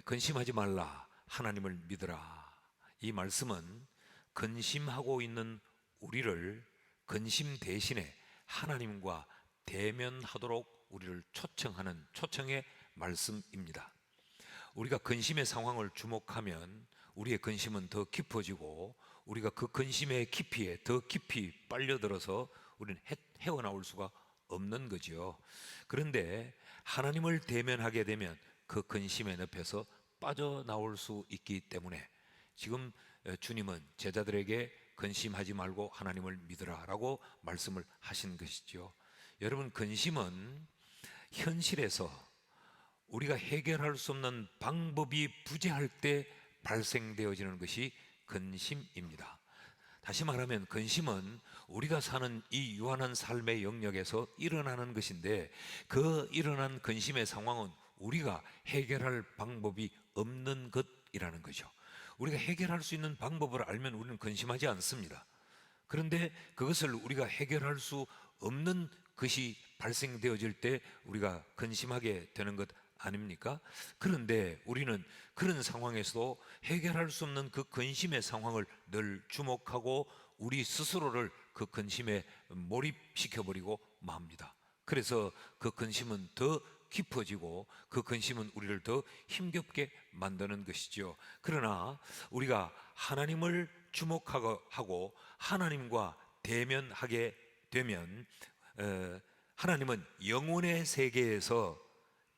근심하지 말라, 하나님을 믿으라. 이 말씀은 근심하고 있는 우리를 근심 대신에 하나님과 대면하도록 우리를 초청하는 초청의 말씀입니다. 우리가 근심의 상황을 주목하면 우리의 근심은 더 깊어지고 우리가 그 근심의 깊이에 더 깊이 빨려들어서 우리는 헤어나올 수가 없는 거지요. 그런데 하나님을 대면하게 되면 그 근심의 늪에서 빠져나올 수 있기 때문에 지금 주님은 제자들에게 근심하지 말고 하나님을 믿으라 라고 말씀을 하신 것이죠. 여러분, 근심은 현실에서 우리가 해결할 수 없는 방법이 부재할 때 발생되어지는 것이 근심입니다. 다시 말하면 근심은 우리가 사는 이 유한한 삶의 영역에서 일어나는 것인데, 그 일어난 근심의 상황은 우리가 해결할 방법이 없는 것이라는 거죠. 우리가 해결할 수 있는 방법을 알면 우리는 근심하지 않습니다. 그런데 그것을 우리가 해결할 수 없는 것이 발생되어질 때 우리가 근심하게 되는 것 아닙니까? 그런데 우리는 그런 상황에서도 해결할 수 없는 그 근심의 상황을 늘 주목하고 우리 스스로를 그 근심에 몰입시켜버리고 맙니다. 그래서 그 근심은 더 깊어지고 그 근심은 우리를 더 힘겹게 만드는 것이죠. 그러나 우리가 하나님을 주목하고 하나님과 대면하게 되면 하나님은 영혼의 세계에서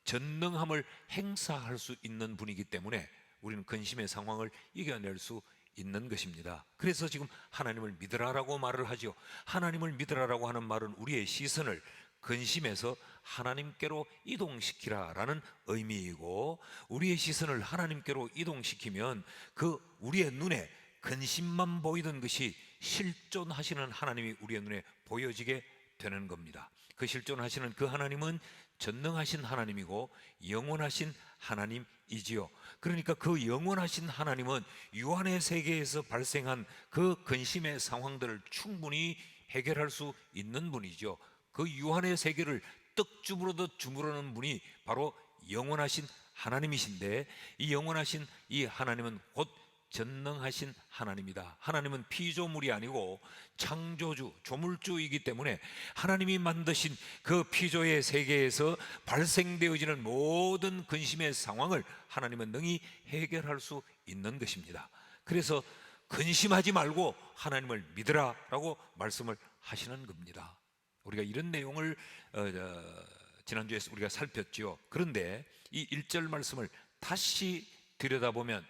전능함을 행사할 수 있는 분이기 때문에 우리는 근심의 상황을 이겨낼 수 있는 것입니다. 그래서 지금 하나님을 믿으라라고 말을 하죠. 하나님을 믿으라라고 하는 말은 우리의 시선을 근심에서 하나님께로 이동시키라라는 의미이고, 우리의 시선을 하나님께로 이동시키면 그 우리의 눈에 근심만 보이던 것이 실존하시는 하나님이 우리의 눈에 보여지게 되는 겁니다. 그 실존하시는 그 하나님은 전능하신 하나님이고 영원하신 하나님이지요. 그러니까 그 영원하신 하나님은 유한의 세계에서 발생한 그 근심의 상황들을 충분히 해결할 수 있는 분이죠. 그 유한의 세계를 떡주부로도 주무르는 분이 바로 영원하신 하나님이신데, 이 영원하신 이 하나님은 곧 전능하신 하나님이다. 하나님은 피조물이 아니고 창조주, 조물주이기 때문에 하나님이 만드신 그 피조의 세계에서 발생되어지는 모든 근심의 상황을 하나님은 능히 해결할 수 있는 것입니다. 그래서 근심하지 말고 하나님을 믿으라 라고 말씀을 하시는 겁니다. 우리가 이런 내용을 지난주에 우리가 살폈죠. 그런데 이 1절 말씀을 다시 들여다보면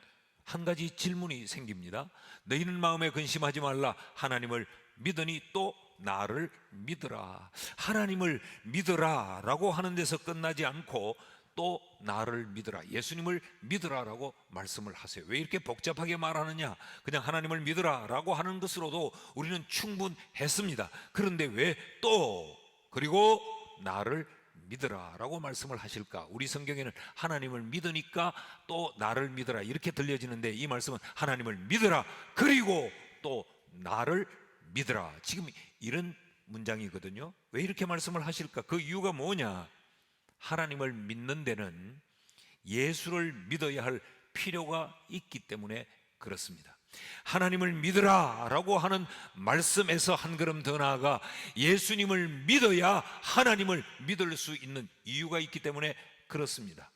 한 가지 질문이 생깁니다. 너희는 마음에 근심하지 말라, 하나님을 믿으니 또 나를 믿으라. 하나님을 믿으라 라고 하는 데서 끝나지 않고 또 나를 믿으라, 예수님을 믿으라 라고 말씀을 하세요. 왜 이렇게 복잡하게 말하느냐? 그냥 하나님을 믿으라 라고 하는 것으로도 우리는 충분했습니다. 그런데 왜 또 그리고 나를 믿으라 라고 말씀을 하실까? 우리 성경에는 하나님을 믿으니까 또 나를 믿으라 이렇게 들려지는데, 이 말씀은 하나님을 믿으라 그리고 또 나를 믿으라, 지금 이런 문장이거든요. 왜 이렇게 말씀을 하실까? 그 이유가 뭐냐? 하나님을 믿는 데는 예수를 믿어야 할 필요가 있기 때문에 그렇습니다. 하나님을 믿으라 라고 하는 말씀에서 한 걸음 더 나아가 예수님을 믿어야 하나님을 믿을 수 있는 이유가 있기 때문에 그렇습니다.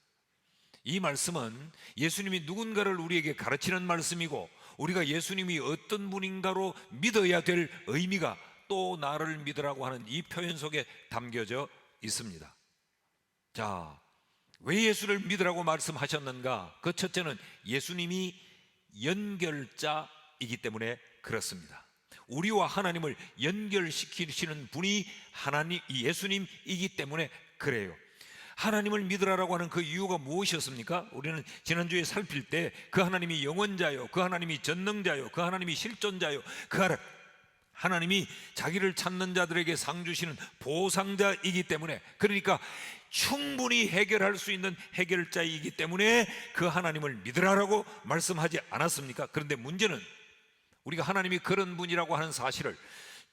이 말씀은 예수님이 누군가를 우리에게 가르치는 말씀이고, 우리가 예수님이 어떤 분인가로 믿어야 될 의미가 또 나를 믿으라고 하는 이 표현 속에 담겨져 있습니다. 자, 왜 예수를 믿으라고 말씀하셨는가? 그 첫째는 예수님이 연결자이기 때문에 그렇습니다. 우리와 하나님을 연결시키시는 분이 예수님이기 때문에 그래요. 하나님을 믿으라고 하는 그 이유가 무엇이었습니까? 우리는 지난주에 살필 때 그 하나님이 영원자요, 그 하나님이 전능자요, 그 하나님이 실존자요, 그 하나님이 자기를 찾는 자들에게 상 주시는 보상자이기 때문에, 그러니까 충분히 해결할 수 있는 해결자이기 때문에 그 하나님을 믿으라라고 말씀하지 않았습니까? 그런데 문제는 우리가 하나님이 그런 분이라고 하는 사실을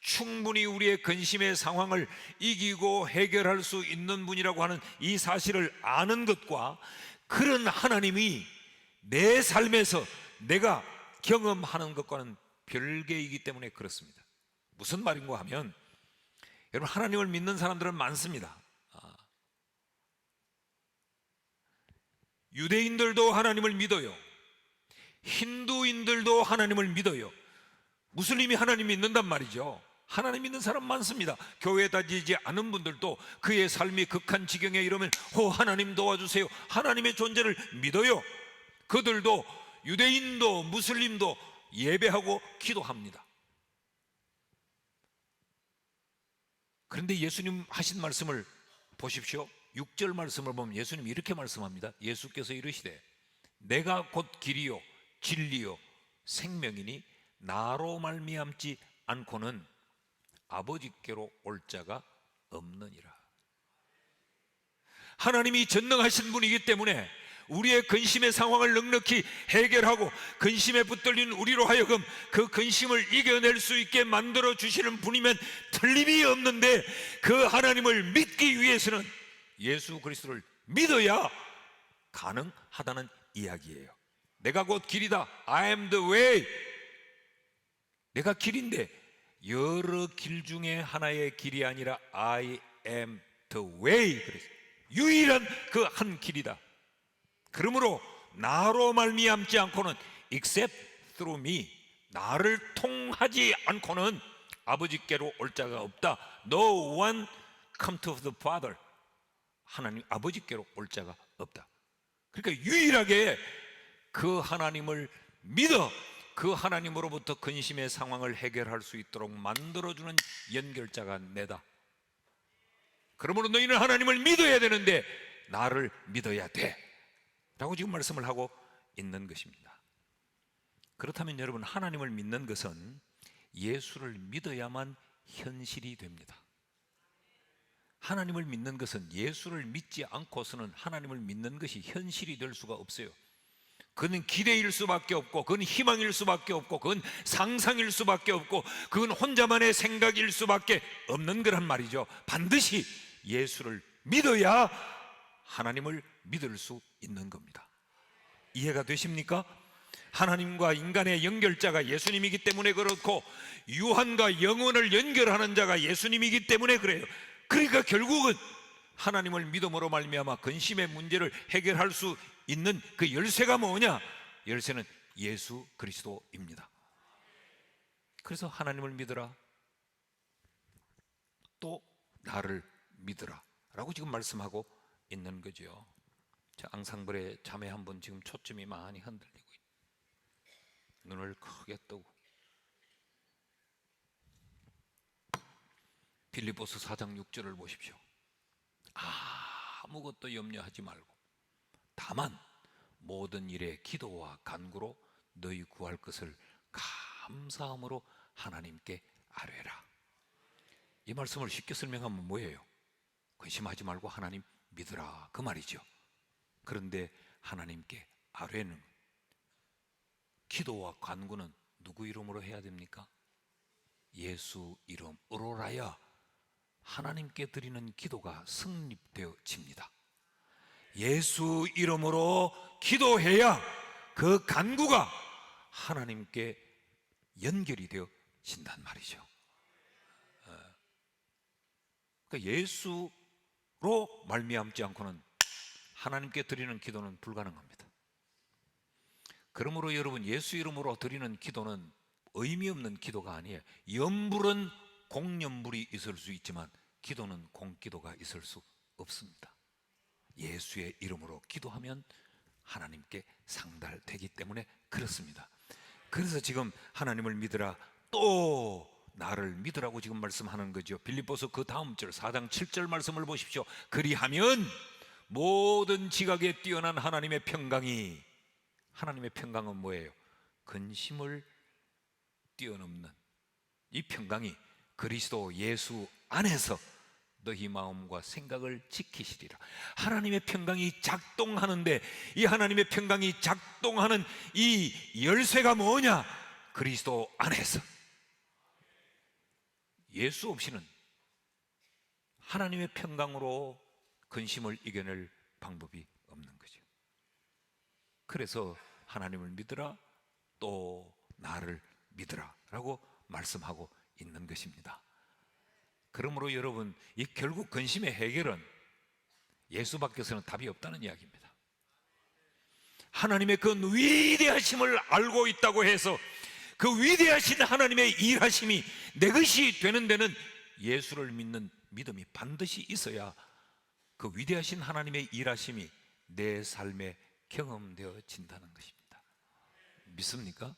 충분히 우리의 근심의 상황을 이기고 해결할 수 있는 분이라고 하는 이 사실을 아는 것과 그런 하나님이 내 삶에서 내가 경험하는 것과는 별개이기 때문에 그렇습니다. 무슨 말인가 하면, 여러분, 하나님을 믿는 사람들은 많습니다. 유대인들도 하나님을 믿어요. 힌두인들도 하나님을 믿어요. 무슬림이 하나님 믿는단 말이죠. 하나님 믿는 사람 많습니다. 교회에 다니지 않은 분들도 그의 삶이 극한 지경에 이르면 하나님 도와주세요, 하나님의 존재를 믿어요. 그들도, 유대인도 무슬림도 예배하고 기도합니다. 그런데 예수님 하신 말씀을 보십시오. 6절 말씀을 보면 예수님이 이렇게 말씀합니다. 예수께서 이르시되 내가 곧 길이요 진리요 생명이니 나로 말미암지 않고는 아버지께로 올 자가 없느니라. 하나님이 전능하신 분이기 때문에 우리의 근심의 상황을 넉넉히 해결하고 근심에 붙들린 우리로 하여금 그 근심을 이겨낼 수 있게 만들어 주시는 분이면 틀림이 없는데, 그 하나님을 믿기 위해서는 예수 그리스도를 믿어야 가능하다는 이야기예요. 내가 곧 길이다. I am the way. 내가 길인데 여러 길 중에 하나의 길이 아니라 I am the way. 그래서 유일한 그 한 길이다. 그러므로 나로 말미암지 않고는 except through me, 나를 통하지 않고는 아버지께로 올 자가 없다. No one come to the Father. 하나님 아버지께로 올 자가 없다. 그러니까 유일하게 그 하나님을 믿어 그 하나님으로부터 근심의 상황을 해결할 수 있도록 만들어주는 연결자가 내다. 그러므로 너희는 하나님을 믿어야 되는데 나를 믿어야 돼 라고 지금 말씀을 하고 있는 것입니다. 그렇다면 여러분, 하나님을 믿는 것은 예수를 믿어야만 현실이 됩니다. 하나님을 믿는 것은 예수를 믿지 않고서는 하나님을 믿는 것이 현실이 될 수가 없어요. 그건 기대일 수밖에 없고, 그건 희망일 수밖에 없고, 그건 상상일 수밖에 없고, 그건 혼자만의 생각일 수밖에 없는 거란 말이죠. 반드시 예수를 믿어야 하나님을 믿을 수 있는 겁니다. 이해가 되십니까? 하나님과 인간의 연결자가 예수님이기 때문에 그렇고, 유한과 영혼을 연결하는 자가 예수님이기 때문에 그래요. 그러니까 결국은 하나님을 믿음으로 말미암아 근심의 문제를 해결할 수 있는 그 열쇠가 뭐냐? 열쇠는 예수 그리스도입니다. 그래서 하나님을 믿으라, 또 나를 믿으라 라고 지금 말씀하고 있는 거죠. 자, 앙상블의 자매 한 분 지금 초점이 많이 흔들리고 있다. 눈을 크게 뜨고 빌립보서 4장 6절을 보십시오. 아무것도 염려하지 말고 다만 모든 일에 기도와 간구로 너희 구할 것을 감사함으로 하나님께 아뢰라. 이 말씀을 쉽게 설명하면 뭐예요? 근심하지 말고 하나님 믿으라, 그 말이죠. 그런데 하나님께 아뢰는, 기도와 간구는 누구 이름으로 해야 됩니까? 예수 이름으로라야 하나님께 드리는 기도가 성립되어집니다. 예수 이름으로 기도해야 그 간구가 하나님께 연결이 되어진단 말이죠. 그러니까 예수로 말미암지 않고는 하나님께 드리는 기도는 불가능합니다. 그러므로 여러분, 예수 이름으로 드리는 기도는 의미 없는 기도가 아니에요. 염불은 공염불이 있을 수 있지만 기도는 공기도가 있을 수 없습니다. 예수의 이름으로 기도하면 하나님께 상달되기 때문에 그렇습니다. 그래서 지금 하나님을 믿으라, 또 나를 믿으라고 지금 말씀하는 거죠. 빌립보서 그 다음 절 4장 7절 말씀을 보십시오. 그리하면 모든 지각에 뛰어난 하나님의 평강이, 하나님의 평강은 뭐예요? 근심을 뛰어넘는 이 평강이 그리스도 예수 안에서 너희 마음과 생각을 지키시리라. 하나님의 평강이 작동하는데, 이 하나님의 평강이 작동하는 이 열쇠가 뭐냐? 그리스도 안에서 예수 없이는 하나님의 평강으로 근심을 이겨낼 방법이 없는 거죠. 그래서 하나님을 믿으라, 또 나를 믿으라 라고 말씀하고 있는 것입니다. 그러므로 여러분, 이 결국 근심의 해결은 예수 밖에서는 답이 없다는 이야기입니다. 하나님의 그 위대하심을 알고 있다고 해서 그 위대하신 하나님의 일하심이 내 것이 되는 데는 예수를 믿는 믿음이 반드시 있어야 그 위대하신 하나님의 일하심이 내 삶에 경험되어진다는 것입니다. 믿습니까?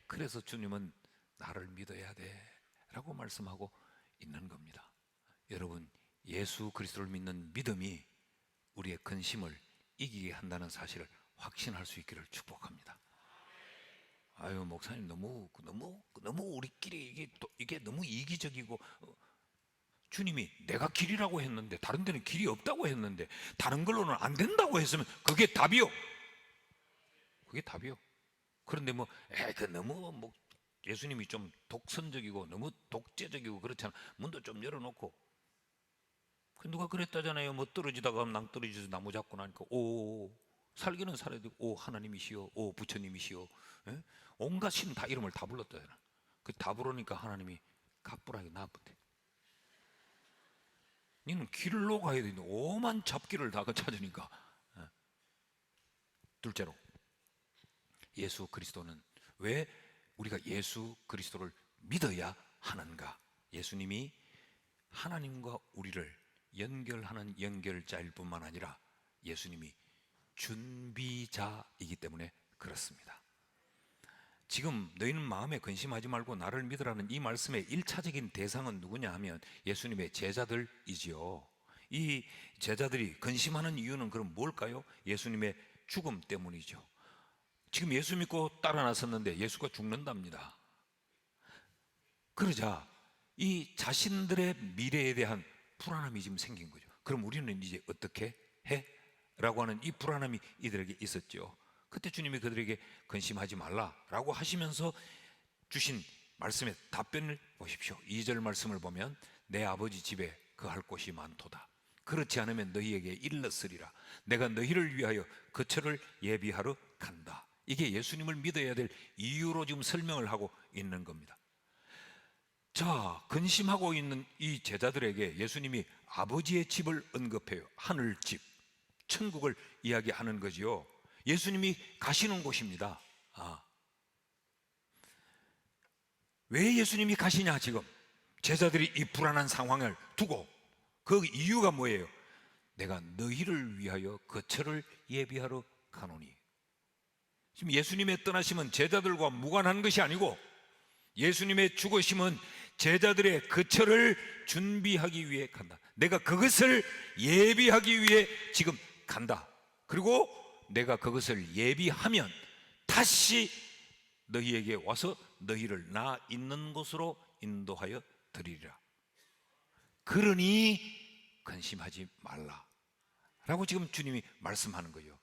그래서 주님은 나를 믿어야 돼 라고 말씀하고 있는 겁니다. 여러분, 예수 그리스도를 믿는 믿음이 우리의 근심을 이기게 한다는 사실을 확신할 수 있기를 축복합니다. 아유, 목사님 너무 우리끼리 이게 너무 이기적이고, 주님이 내가 길이라고 했는데, 다른 데는 길이 없다고 했는데, 다른 걸로는 안 된다고 했으면 그게 답이요. 그게 답이요. 그런데 너무 예수님이 좀 독선적이고 너무 독재적이고 그렇잖아. 문도 좀 열어놓고. 누가 그랬다잖아요. 떨어지다가 낭떠러지에서 나무 잡고 나니까 오, 살기는 살아야 되고, 오 하나님이시여, 오 부처님이시여, 예? 온갖 신 다 이름을 다 불렀다잖아. 그 다 부르니까 하나님이 가뿐하게 놔버대. 너는 길로 가야 되는데 오만 잡기를 다 찾으니까. 둘째로, 예수 그리스도는 왜 우리가 예수 그리스도를 믿어야 하는가? 예수님이 하나님과 우리를 연결하는 연결자일 뿐만 아니라 예수님이 준비자이기 때문에 그렇습니다. 지금 너희는 마음에 근심하지 말고 나를 믿으라는 이 말씀의 1차적인 대상은 누구냐 하면 예수님의 제자들이지요. 이 제자들이 근심하는 이유는 그럼 뭘까요? 예수님의 죽음 때문이죠. 지금 예수 믿고 따라 나섰는데 예수가 죽는답니다. 그러자 이 자신들의 미래에 대한 불안함이 지금 생긴 거죠. 그럼 우리는 이제 어떻게 해? 라고 하는 이 불안함이 이들에게 있었죠. 그때 주님이 그들에게 근심하지 말라라고 하시면서 주신 말씀의 답변을 보십시오. 2절 말씀을 보면 내 아버지 집에 거할 곳이 많도다. 그렇지 않으면 너희에게 일렀으리라. 내가 너희를 위하여 거처를 예비하러 간다. 이게 예수님을 믿어야 될 이유로 지금 설명을 하고 있는 겁니다. 자, 근심하고 있는 이 제자들에게 예수님이 아버지의 집을 언급해요. 하늘집, 천국을 이야기하는 거지요. 예수님이 가시는 곳입니다. 왜 예수님이 가시냐? 지금 제자들이 이 불안한 상황을 두고 그 이유가 뭐예요? 내가 너희를 위하여 거처를 예비하러 가노니. 지금 예수님의 떠나심은 제자들과 무관한 것이 아니고 예수님의 죽으심은 제자들의 거처를 준비하기 위해 간다. 내가 그것을 예비하기 위해 지금 간다. 그리고 내가 그것을 예비하면 다시 너희에게 와서 너희를 나 있는 곳으로 인도하여 드리리라. 그러니 근심하지 말라 라고 지금 주님이 말씀하는 거예요.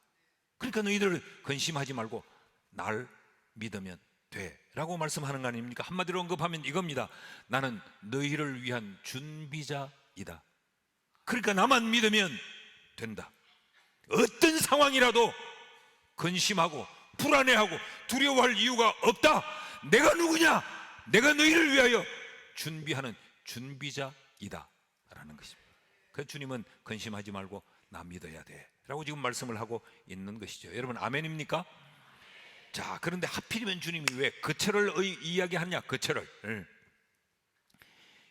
그러니까 너희들 근심하지 말고 날 믿으면 돼 라고 말씀하는 거 아닙니까? 한마디로 언급하면 이겁니다. 나는 너희를 위한 준비자이다. 그러니까 나만 믿으면 된다. 어떤 상황이라도 근심하고 불안해하고 두려워할 이유가 없다. 내가 누구냐? 내가 너희를 위하여 준비하는 준비자이다 라는 것입니다. 그래서 주님은 근심하지 말고 나 믿어야 돼 라고 지금 말씀을 하고 있는 것이죠. 여러분 아멘입니까? 자, 그런데 하필이면 주님이 왜 거처를 이야기하냐? 거처를.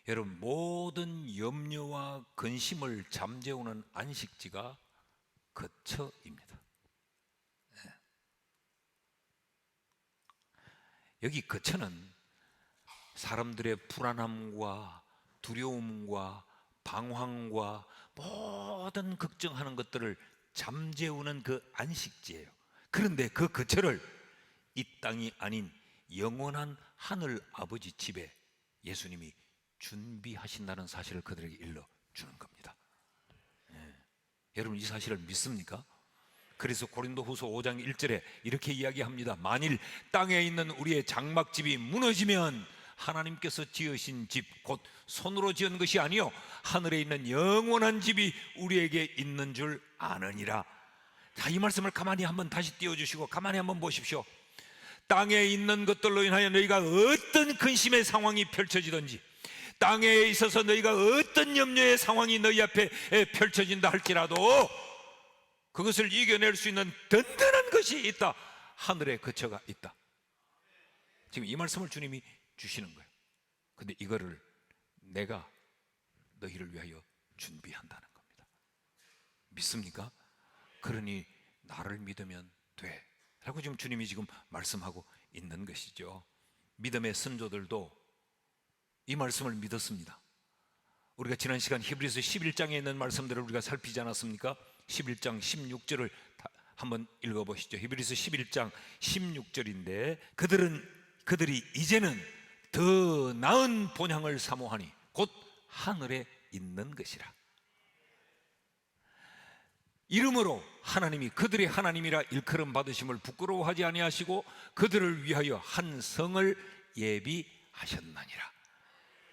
여러분, 모든 염려와 근심을 잠재우는 안식지가 거처입니다. 여기 거처는 사람들의 불안함과 두려움과 방황과 모든 걱정하는 것들을 잠재우는 그 안식지예요. 그런데 그 거처를 이 땅이 아닌 영원한 하늘 아버지 집에 예수님이 준비하신다는 사실을 그들에게 일러주는 겁니다. 여러분 이 사실을 믿습니까? 그래서 고린도후서 5장 1절에 이렇게 이야기합니다. 만일 땅에 있는 우리의 장막집이 무너지면 하나님께서 지으신 집, 곧 손으로 지은 것이 아니요 하늘에 있는 영원한 집이 우리에게 있는 줄 아느니라. 자, 이 말씀을 가만히 한번 다시 띄워주시고 가만히 한번 보십시오. 땅에 있는 것들로 인하여 너희가 어떤 근심의 상황이 펼쳐지든지, 땅에 있어서 너희가 어떤 염려의 상황이 너희 앞에 펼쳐진다 할지라도 그것을 이겨낼 수 있는 든든한 것이 있다. 하늘에 거처가 있다. 지금 이 말씀을 주님이 주시는 거예요. 근데 이거를 내가 너희를 위하여 준비한다는 겁니다. 믿습니까? 그러니 나를 믿으면 돼 라고 지금 주님이 지금 말씀하고 있는 것이죠. 믿음의 선조들도 이 말씀을 믿었습니다. 우리가 지난 시간 히브리서 11장에 있는 말씀들을 우리가 살피지 않았습니까? 11장 16절을 한번 읽어보시죠. 히브리서 11장 16절인데 그들이 이제는 더 나은 본향을 사모하니 곧 하늘에 있는 것이라. 이름으로 하나님이 그들의 하나님이라 일컬음 받으심을 부끄러워하지 아니하시고 그들을 위하여 한 성을 예비하셨나니라.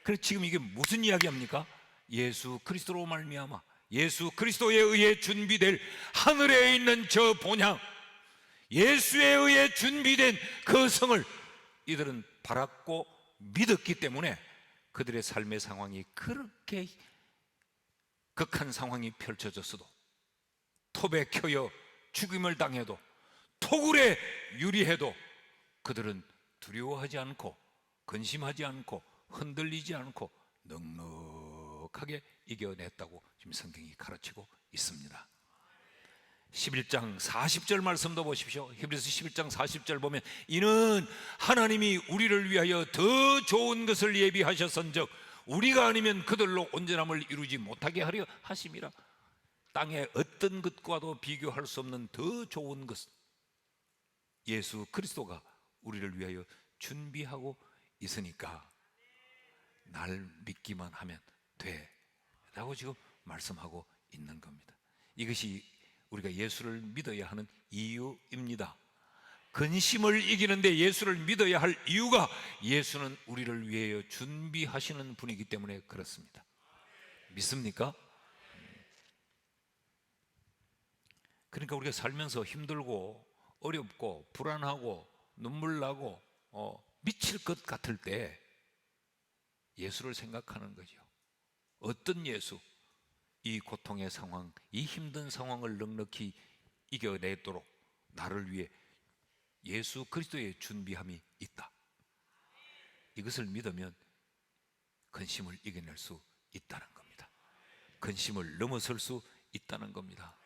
그래서 지금 이게 무슨 이야기합니까? 예수 그리스도로 말미암아 예수 그리스도에 의해 준비될 하늘에 있는 저 본향, 예수에 의해 준비된 그 성을 이들은 바랐고 믿었기 때문에 그들의 삶의 상황이 그렇게 극한 상황이 펼쳐졌어도, 톱에 켜여 죽임을 당해도, 토굴에 유리해도 그들은 두려워하지 않고 근심하지 않고 흔들리지 않고 넉넉하게 이겨냈다고 지금 성경이 가르치고 있습니다. 11장 40절 말씀도 보십시오. 히브리서 11장 40절 보면 이는 하나님이 우리를 위하여 더 좋은 것을 예비하셨은즉 우리가 아니면 그들로 온전함을 이루지 못하게 하려 하심이라. 땅의 어떤 것과도 비교할 수 없는 더 좋은 것, 예수 그리스도가 우리를 위하여 준비하고 있으니까 날 믿기만 하면 돼 라고 지금 말씀하고 있는 겁니다. 이것이 우리가 예수를 믿어야 하는 이유입니다. 근심을 이기는데 예수를 믿어야 할 이유가 예수는 우리를 위하여 준비하시는 분이기 때문에 그렇습니다. 믿습니까? 그러니까 우리가 살면서 힘들고 어렵고 불안하고 눈물 나고 미칠 것 같을 때 예수를 생각하는 거죠. 어떤 예수? 이 고통의 상황, 이 힘든 상황을 넉넉히 이겨내도록 나를 위해 예수 그리스도의 준비함이 있다. 이것을 믿으면 근심을 이겨낼 수 있다는 겁니다. 근심을 넘어설 수 있다는 겁니다.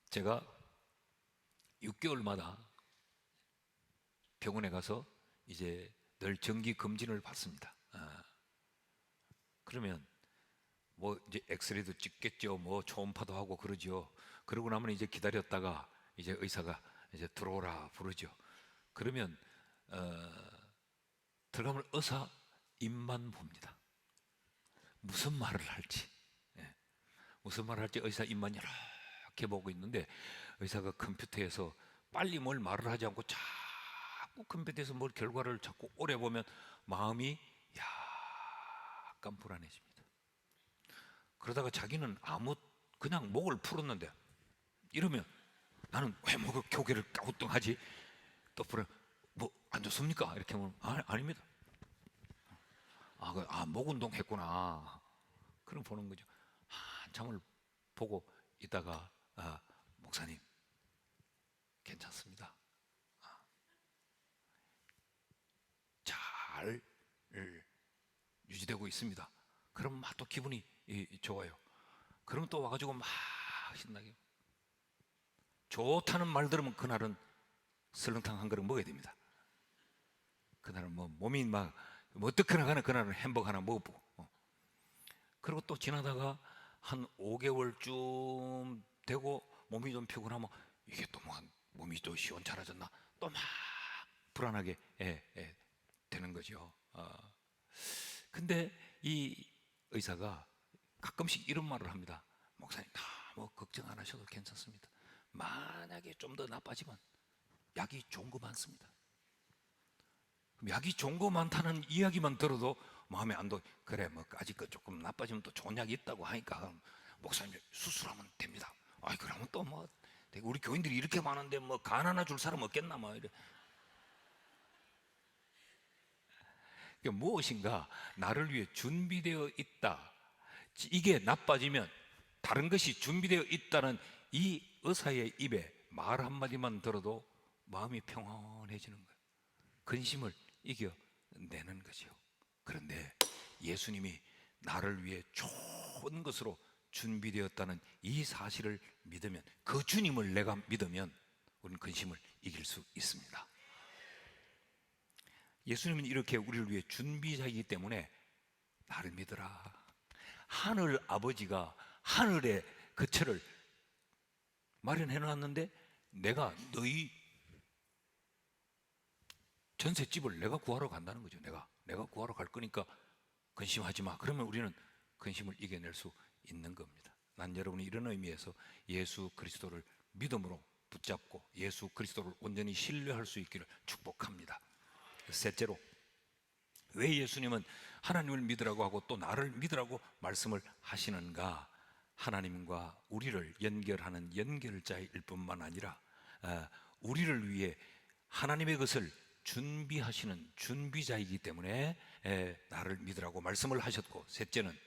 제가 6개월마다 병원에 가서 이제 늘 정기 검진을 받습니다. 그러면 뭐 이제 엑스레이도 찍겠죠, 뭐 초음파도 하고 그러죠. 그러고 나면 이제 기다렸다가 이제 의사가 이제 들어오라 부르죠. 그러면 들어가면 의사 입만 봅니다. 무슨 말을 할지, 무슨 말을 할지 의사 입만 이렇게 보고 있는데 의사가 컴퓨터에서 빨리 뭘 말을 하지 않고 자꾸 컴퓨터에서 뭘 결과를 자꾸 오래 보면 마음이 약간 불안해집니다. 그러다가 자기는 그냥 목을 풀었는데 이러면 나는 왜 목을 고개를 갸우뚱하지? 또 불안, 뭐 안 좋습니까? 이렇게 하면 아닙니다. 목 운동 했구나. 그럼 보는 거죠. 한참을 보고 있다가 목사님 괜찮습니다. 잘 유지되고 있습니다. 그럼 막 또 기분이 좋아요. 그럼 또 와가지고 막 신나게 좋다는 말 들으면 그날은 설렁탕 한 그릇 먹어야 됩니다. 그날은 뭐 몸이 막 어떻게나 가는 그날은 햄버거 하나 먹어보고 그리고 또 지나다가 한 5개월쯤 되고 몸이 좀 피곤하면 이게 또 뭐 몸이 또 시원찮아졌나 또 막 불안하게 되는 거죠. 근데 이 의사가 가끔씩 이런 말을 합니다. 목사님 너무 걱정 안 하셔도 괜찮습니다. 만약에 좀 더 나빠지면 약이 좋은 거 많습니다. 약이 좋은 거 많다는 이야기만 들어도 마음에 안 들어. 그래, 뭐 아직 조금 나빠지면 또 좋은 약이 있다고 하니까 목사님 수술하면 됩니다. 아이, 그러면 또 뭐 우리 교인들이 이렇게 많은데 뭐 간 하나 줄 사람 없겠나 뭐 이래. 무엇인가 나를 위해 준비되어 있다. 이게 나빠지면 다른 것이 준비되어 있다는 이 의사의 입에 말 한마디만 들어도 마음이 평온해지는 거예요. 근심을 이겨내는 거죠. 그런데 예수님이 나를 위해 좋은 것으로 준비되었다는 이 사실을 믿으면, 그 주님을 내가 믿으면 우리는 근심을 이길 수 있습니다. 예수님은 이렇게 우리를 위해 준비자이기 때문에 나를 믿어라. 하늘 아버지가 하늘의 거처를 마련해 놨는데 내가 너희 전셋집을 내가 구하러 간다는 거죠. 내가 구하러 갈 거니까 근심하지 마. 그러면 우리는 근심을 이겨낼 수 있는 겁니다. 난 여러분이 이런 의미에서 예수 그리스도를 믿음으로 붙잡고 예수 그리스도를 온전히 신뢰할 수 있기를 축복합니다. 셋째로, 왜 예수님은 하나님을 믿으라고 하고 또 나를 믿으라고 말씀을 하시는가? 하나님과 우리를 연결하는 연결자일 뿐만 아니라 우리를 위해 하나님의 것을 준비하시는 준비자이기 때문에 나를 믿으라고 말씀을 하셨고, 셋째는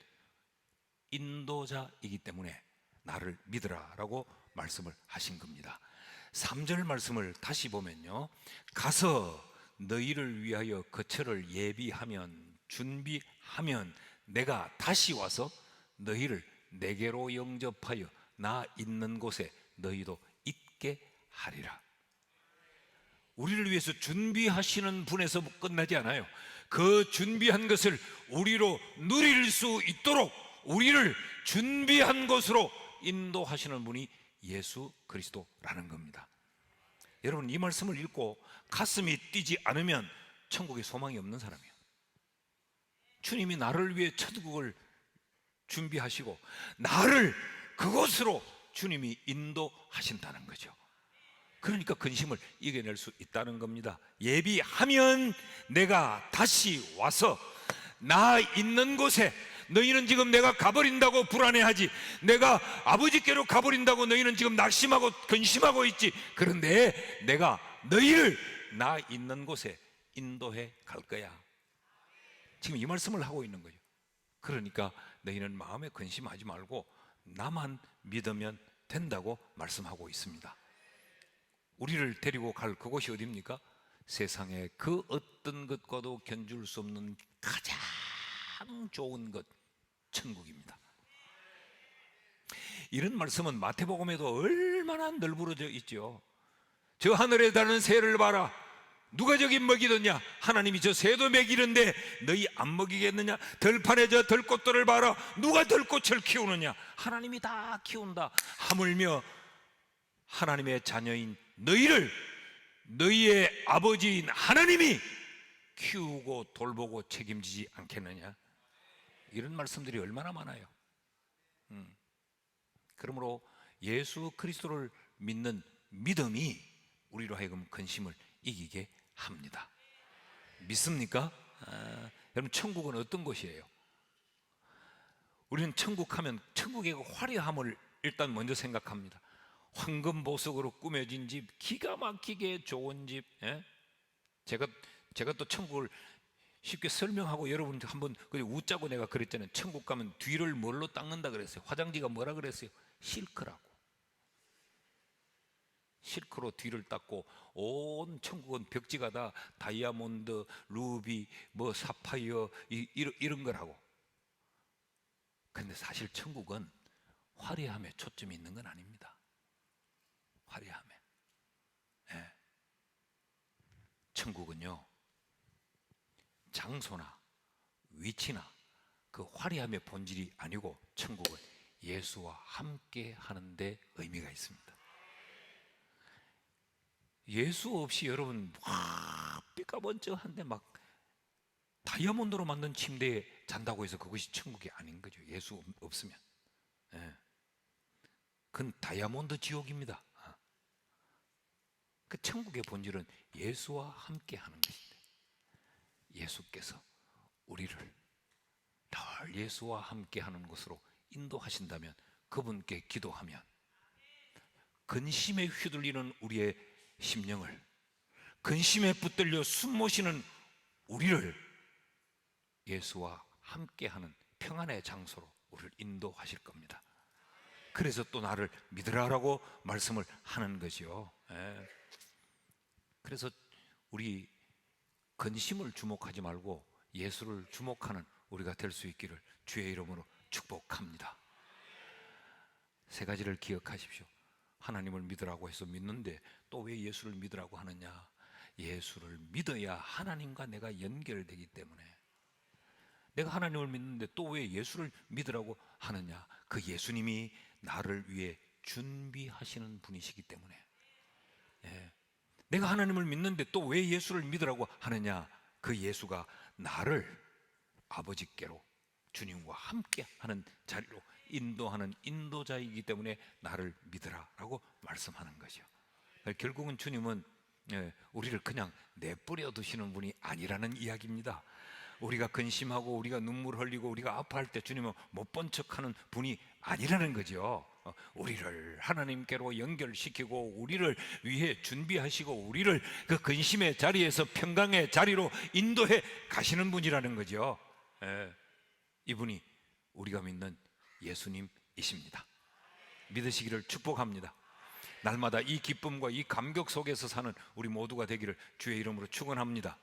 인도자이기 때문에 나를 믿으라라고 말씀을 하신 겁니다. 3절 말씀을 다시 보면요, 가서 너희를 위하여 거처를 예비하면, 준비하면 내가 다시 와서 너희를 내게로 영접하여 나 있는 곳에 너희도 있게 하리라. 우리를 위해서 준비하시는 분에서 끝나지 않아요. 그 준비한 것을 우리로 누릴 수 있도록 우리를 준비한 곳으로 인도하시는 분이 예수 그리스도라는 겁니다. 여러분, 이 말씀을 읽고 가슴이 뛰지 않으면 천국에 소망이 없는 사람이에요. 주님이 나를 위해 천국을 준비하시고 나를 그곳으로 주님이 인도하신다는 거죠. 그러니까 근심을 이겨낼 수 있다는 겁니다. 예비하면 내가 다시 와서 나 있는 곳에, 너희는 지금 내가 가버린다고 불안해하지, 내가 아버지께로 가버린다고 너희는 지금 낙심하고 근심하고 있지. 그런데 내가 너희를 나 있는 곳에 인도해 갈 거야. 지금 이 말씀을 하고 있는 거죠. 그러니까 너희는 마음에 근심하지 말고 나만 믿으면 된다고 말씀하고 있습니다. 우리를 데리고 갈 그곳이 어디입니까? 세상의 그 어떤 것과도 견줄 수 없는 가장 좋은 것, 천국입니다. 이런 말씀은 마태복음에도 얼마나 널브러져 있죠. 저 하늘에 다는 새를 봐라. 누가 저기 먹이느냐? 하나님이 저 새도 먹이는데 너희 안 먹이겠느냐? 들판에 저 들꽃들을 봐라. 누가 들꽃을 키우느냐? 하나님이 다 키운다. 하물며 하나님의 자녀인 너희를 너희의 아버지인 하나님이 키우고 돌보고 책임지지 않겠느냐? 이런 말씀들이 얼마나 많아요. 그러므로 예수 그리스도를 믿는 믿음이 우리로 하여금 근심을 이기게 합니다. 믿습니까? 여러분, 천국은 어떤 곳이에요? 우리는 천국 하면 천국의 화려함을 일단 먼저 생각합니다. 황금 보석으로 꾸며진 집, 기가 막히게 좋은 집. 제가 또 천국을 쉽게 설명하고 여러분 한번 웃자고 내가 그랬잖아요. 천국 가면 뒤를 뭘로 닦는다 그랬어요? 화장지가 뭐라 그랬어요? 실크라고. 실크로 뒤를 닦고 온 천국은 벽지가 다 다이아몬드, 루비, 뭐 사파이어 이런 거라고. 근데 사실 천국은 화려함에 초점이 있는 건 아닙니다. 화려함에. 천국은요, 장소나 위치나 그 화려함의 본질이 아니고 천국은 예수와 함께 하는 데 의미가 있습니다. 예수 없이 여러분 삐까번쩍한데 막 다이아몬드로 만든 침대에 잔다고 해서 그것이 천국이 아닌 거죠. 예수 없으면. 그건 다이아몬드 지옥입니다. 그 천국의 본질은 예수와 함께 하는 것인데, 예수께서 우리를 늘 예수와 함께하는 곳으로 인도하신다면, 그분께 기도하면 근심에 휘둘리는 우리의 심령을, 근심에 붙들려 숨모시는 우리를 예수와 함께하는 평안의 장소로 우리를 인도하실 겁니다. 그래서 또 나를 믿으라라고 말씀을 하는 거죠. 그래서 우리 근심을 주목하지 말고 예수를 주목하는 우리가 될 수 있기를 주의 이름으로 축복합니다. 세 가지를 기억하십시오. 하나님을 믿으라고 해서 믿는데 또 왜 예수를 믿으라고 하느냐? 예수를 믿어야 하나님과 내가 연결되기 때문에. 내가 하나님을 믿는데 또 왜 예수를 믿으라고 하느냐? 그 예수님이 나를 위해 준비하시는 분이시기 때문에. 내가 하나님을 믿는데 또 왜 예수를 믿으라고 하느냐? 그 예수가 나를 아버지께로, 주님과 함께 하는 자리로 인도하는 인도자이기 때문에 나를 믿으라라고 말씀하는 거죠. 결국은 주님은 우리를 그냥 내버려 두시는 분이 아니라는 이야기입니다. 우리가 근심하고 우리가 눈물 흘리고 우리가 아파할 때 주님은 못 본 척하는 분이 아니라는 거죠. 우리를 하나님께로 연결시키고 우리를 위해 준비하시고 우리를 그 근심의 자리에서 평강의 자리로 인도해 가시는 분이라는 거죠. 이분이 우리가 믿는 예수님이십니다. 믿으시기를 축복합니다. 날마다 이 기쁨과 이 감격 속에서 사는 우리 모두가 되기를 주의 이름으로 축원합니다.